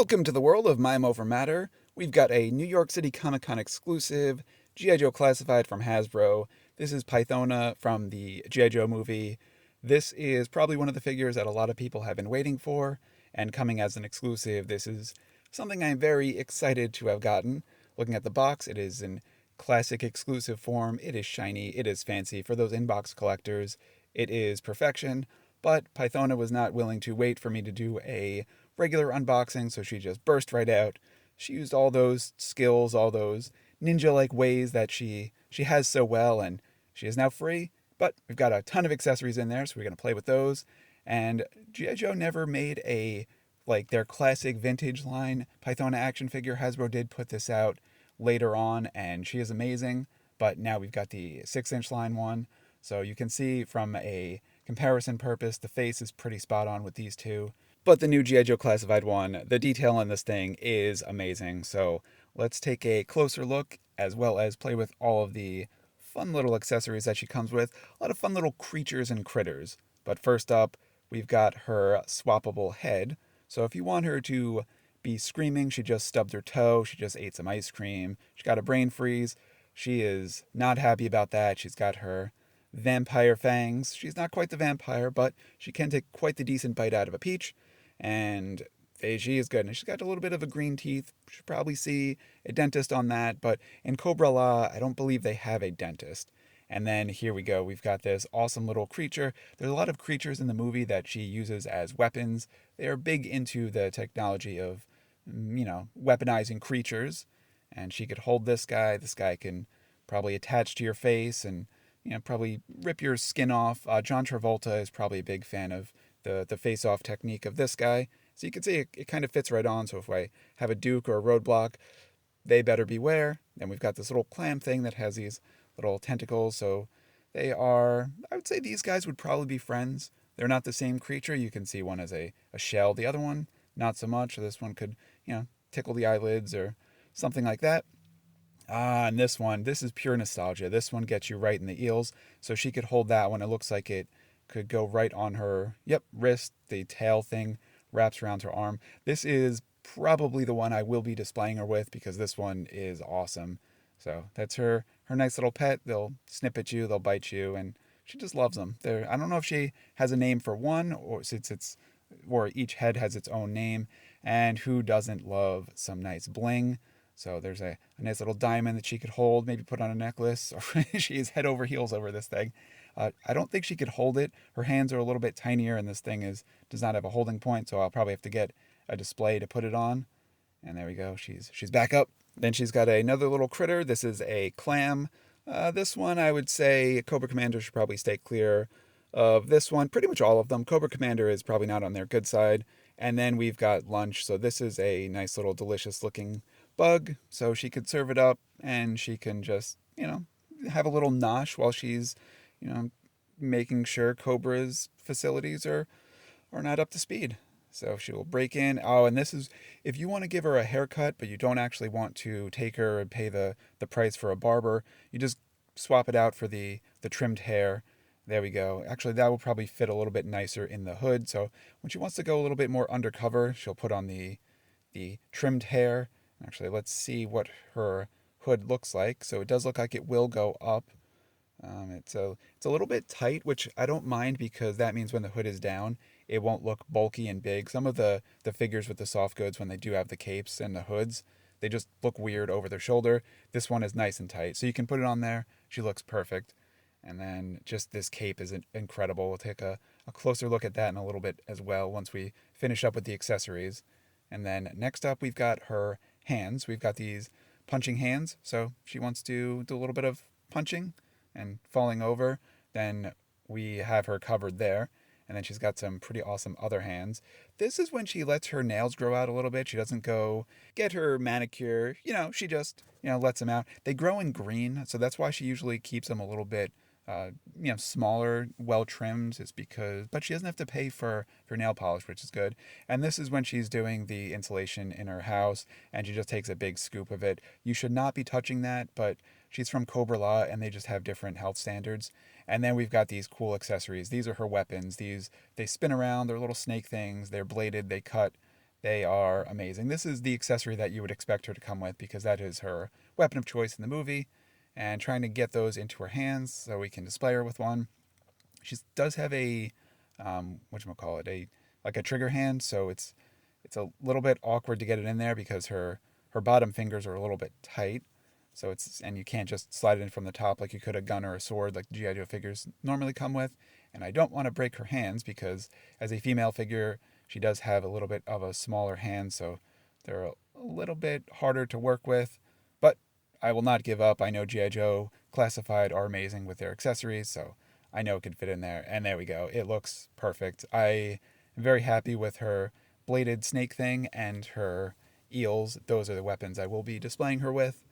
Welcome to the world of Mime Over Matter. We've got a New York City Comic Con exclusive G.I. Joe Classified from Hasbro. This is Pythona from the G.I. Joe movie. This is probably one of the figures that a lot of people have been waiting for, and coming as an exclusive, this is something I'm very excited to have gotten. Looking at the box, it is in classic exclusive form. It is shiny, it is fancy. For those inbox collectors, it is perfection. But Pythona was not willing to wait for me to do a regular unboxing, so she just burst right out. She used all those skills, all those ninja-like ways that she has so well, and she is now free. But we've got a ton of accessories in there, so we're gonna play with those. And G.I. Joe never made a their classic vintage line Pythona action figure. Hasbro did put this out later on, and she is amazing. But now we've got the 6-inch line one, so you can see from a comparison purpose, the face is pretty spot on with these two. But the new G.I. Joe Classified one, the detail on this thing is amazing. So let's take a closer look as well as play with all of the fun little accessories that she comes with. A lot of fun little creatures and critters. But first up, we've got her swappable head. So if you want her to be screaming, she just stubbed her toe, she just ate some ice cream, she got a brain freeze. She is not happy about that. She's got her vampire fangs. She's not quite the vampire, but she can take quite the decent bite out of a peach. And she is good. And she's got a little bit of a green teeth. You should probably see a dentist on that. But in Cobra La, I don't believe they have a dentist. And then here we go. We've got this awesome little creature. There's a lot of creatures in the movie that she uses as weapons. They are big into the technology of, weaponizing creatures. And she could hold this guy. This guy can probably attach to your face and probably rip your skin off. John Travolta is probably a big fan of the face-off technique of this guy. So you can see it kind of fits right on. So if I have a Duke or a Roadblock, they better beware. Then we've got this little clam thing that has these little tentacles. So they are, I would say these guys would probably be friends. They're not the same creature. You can see one as a shell. The other one, not so much. So this one could, tickle the eyelids or something like that. And this is pure nostalgia. This one gets you right in the eels. So she could hold that one. It looks like it could go right on her, wrist. The tail thing wraps around her arm. This is probably the one I will be displaying her with because this one is awesome. So that's her nice little pet. They'll snip at you, they'll bite you, and she just loves them. I don't know if she has a name for one or or each head has its own name. And who doesn't love some nice bling? So there's a nice little diamond that she could hold, maybe put on a necklace. Or she is head over heels over this thing. I don't think she could hold it. Her hands are a little bit tinier, and this thing does not have a holding point. So I'll probably have to get a display to put it on. And there we go. She's back up. Then she's got another little critter. This is a clam. This one I would say Cobra Commander should probably stay clear of this one. Pretty much all of them. Cobra Commander is probably not on their good side. And then we've got lunch. So this is a nice little delicious looking bug. So she could serve it up and she can just, have a little nosh while she's, making sure Cobra's facilities are not up to speed. So she will break in. Oh, and this is if you want to give her a haircut, but you don't actually want to take her and pay the price for a barber, you just swap it out for the trimmed hair. There we go. Actually, that will probably fit a little bit nicer in the hood. So when she wants to go a little bit more undercover, she'll put on the trimmed hair. Actually, let's see what her hood looks like. So it does look like it will go up. It's a little bit tight, which I don't mind because that means when the hood is down, it won't look bulky and big. Some of the figures with the soft goods, when they do have the capes and the hoods, they just look weird over their shoulder. This one is nice and tight, so you can put it on there. She looks perfect. And then just this cape is incredible. We'll take a closer look at that in a little bit as well once we finish up with the accessories. And then next up, we've got her hands. We've got these punching hands. So she wants to do a little bit of punching and falling over. Then we have her covered there. And then she's got some pretty awesome other hands. This is when she lets her nails grow out a little bit. She doesn't go get her manicure. She just, lets them out. They grow in green, so that's why she usually keeps them a little bit, smaller, well trimmed. Is because, but she doesn't have to pay for nail polish, which is good. And this is when she's doing the insulation in her house, and she just takes a big scoop of it. You should not be touching that, but she's from Cobra La, and they just have different health standards. And then we've got these cool accessories. These are her weapons. They spin around. They're little snake things. They're bladed. They cut. They are amazing. This is the accessory that you would expect her to come with because that is her weapon of choice in the movie. And trying to get those into her hands so we can display her with one. She does have a whatchamacallit, a like a trigger hand, so it's a little bit awkward to get it in there because her bottom fingers are a little bit tight. So it's and you can't just slide it in from the top like you could a gun or a sword like the GI Joe figures normally come with. And I don't want to break her hands because as a female figure, she does have a little bit of a smaller hand, so they're a little bit harder to work with. But I will not give up. I know GI Joe Classified are amazing with their accessories, so I know it can fit in there. And there we go. It looks perfect. I am very happy with her bladed snake thing and her eels. Those are the weapons I will be displaying her with.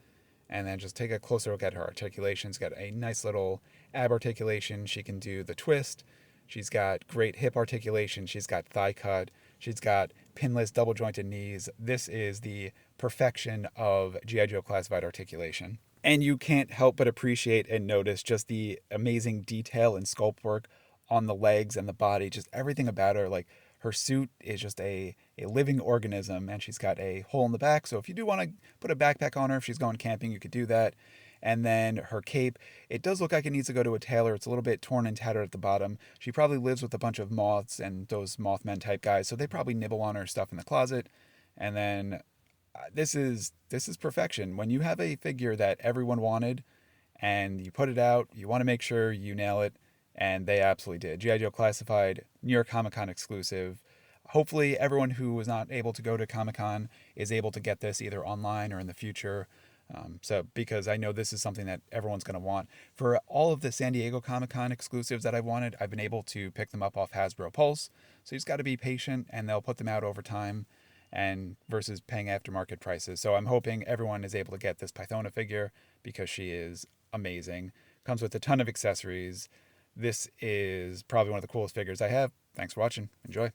And then just take a closer look at her articulations. Got a nice little ab articulation. She can do the twist. She's got great hip articulation. She's got thigh cut. She's got pinless double jointed knees. This is the perfection of G.I. Joe classified articulation. And you can't help but appreciate and notice just the amazing detail and sculpt work on the legs and the body, just everything about her. Like her suit is just a living organism, and she's got a hole in the back. So if you do want to put a backpack on her, if she's going camping, you could do that. And then her cape, it does look like it needs to go to a tailor. It's a little bit torn and tattered at the bottom. She probably lives with a bunch of moths and those Mothman type guys, so they probably nibble on her stuff in the closet. And then this is perfection. When you have a figure that everyone wanted and you put it out, you want to make sure you nail it, and they absolutely did. GI Joe Classified, New York Comic Con exclusive. Hopefully, everyone who was not able to go to Comic Con is able to get this either online or in the future. So, because I know this is something that everyone's going to want. For all of the San Diego Comic Con exclusives that I wanted, I've been able to pick them up off Hasbro Pulse. So, you just got to be patient, and they'll put them out over time and versus paying aftermarket prices. So I'm hoping everyone is able to get this Pythona figure because she is amazing. Comes with a ton of accessories. This is probably one of the coolest figures I have. Thanks for watching. Enjoy.